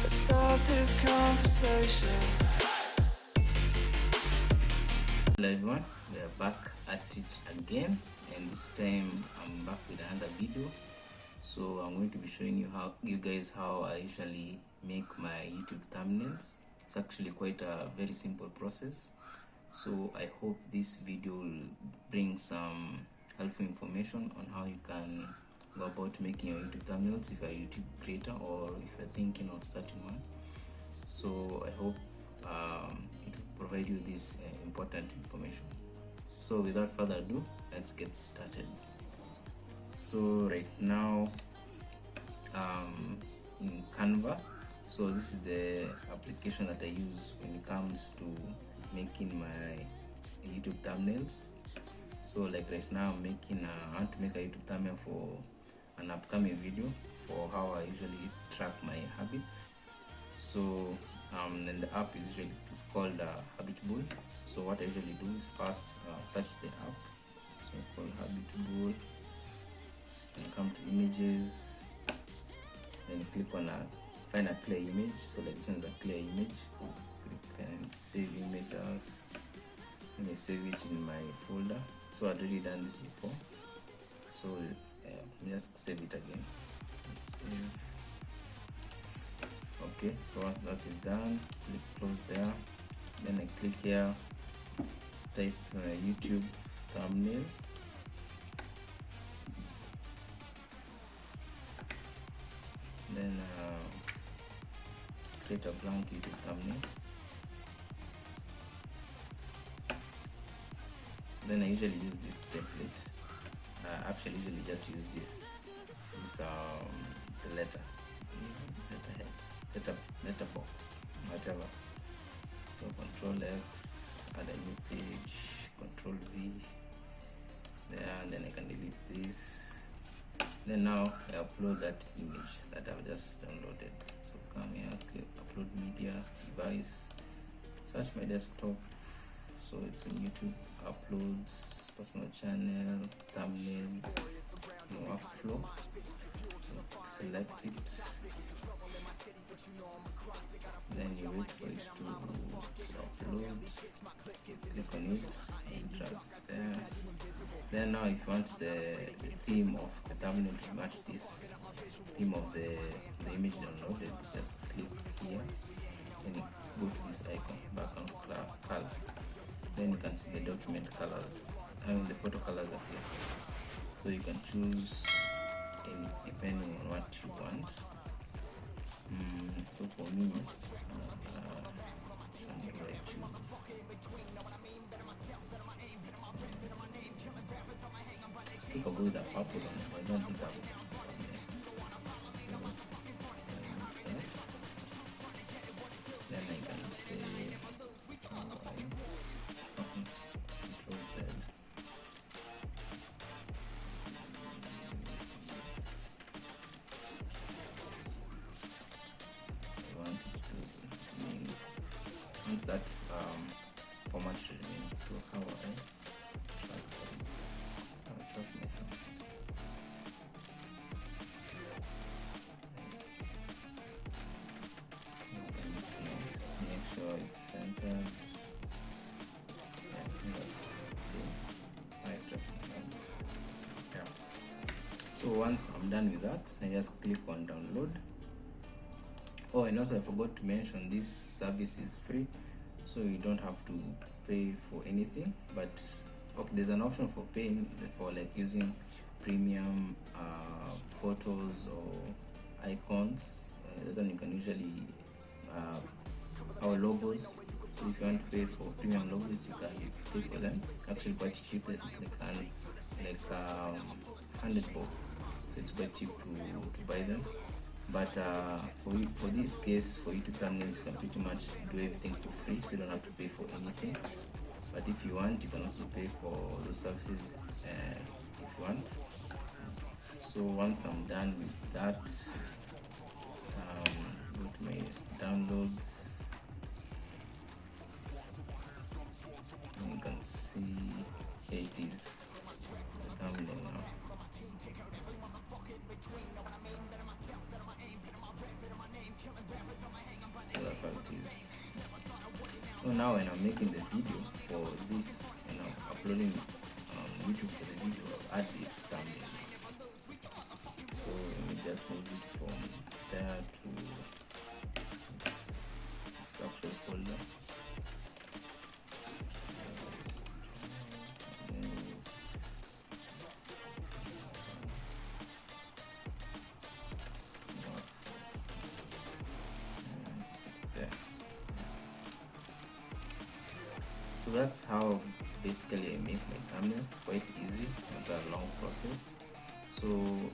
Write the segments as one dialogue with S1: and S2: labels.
S1: Start this conversation.
S2: Hello everyone, we are back at it again, and this time I'm back with another video. So I'm going to be showing you guys how I usually make my YouTube thumbnails. It's actually quite a very simple process. So I hope this video will bring some helpful information on how you can go about making your YouTube thumbnails if you're a YouTube creator or if you're thinking of starting one. So I hope it will provide you this important information. So without further ado, let's get started. So right now in Canva, so this is the application that I use when it comes to making my YouTube thumbnails. So like right now I want to make a YouTube thumbnail for an upcoming video for how I usually track my habits. So and the app is called Habit Bull. So what I usually do is first search the app, so called Habit Bull, and come to images, then click on find a clear image. So like this one is a clear image. Click and save image as. Let me save it in my folder. So I've already done this before, so just save it again. Save. Okay, so once that is done, click close there. Then I click here, type YouTube thumbnail. Then create a blank YouTube thumbnail. Then I usually use this template. Actually usually just use this the letterbox, whatever. So Control X, add a new page, Control V there, and then I can delete this. Then now I upload that image that I've just downloaded. So come here, click upload media, device, search my desktop. So it's in YouTube, uploads, personal channel, thumbnails, workflow. So select it. Then you wait for it to upload. Click on it and drag it there. Then now if you want the theme of the thumbnail to match this theme of the image downloaded, just click here and go to this icon, background color. Then you can see the document colors. The photo colors are here. So you can choose depending on what you want. So for me, I think I'll go with the purple one. I don't think I will. Then I can say Control Z. I want it to remain. Once that format should remain. So how I track points. I'll track my points. Make sure it's centered. So once I'm done with that, I just click on download. Oh, and also I forgot to mention this service is free, so you don't have to pay for anything. But okay, there's an option for paying for like using premium photos or icons. That one you can usually our logos. So if you want to pay for premium logos, you can pay for them. Actually quite cheap, like 100 bob. It's quite cheap to buy them. But for this case, for YouTube thumbnails, you can pretty much do everything for free, so you don't have to pay for anything. But if you want, you can also pay for those services if you want. So once I'm done with that, go to my downloads. And you can see it is the thumbnail now. that's how it is. So now when I'm making the video for this and I'm uploading YouTube for the video, I'll add this thumbnail. So let me just move it from there to its actual folder. So that's how basically I make my thumbnails. Quite easy, not a long process. So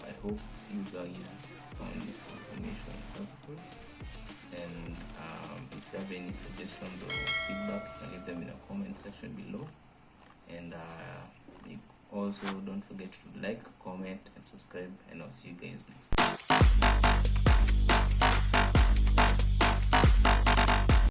S2: I hope you guys found this information helpful, and if you have any suggestions or feedback, you can leave them in the comment section below. And you also don't forget to like, comment and subscribe, and I'll see you guys next time.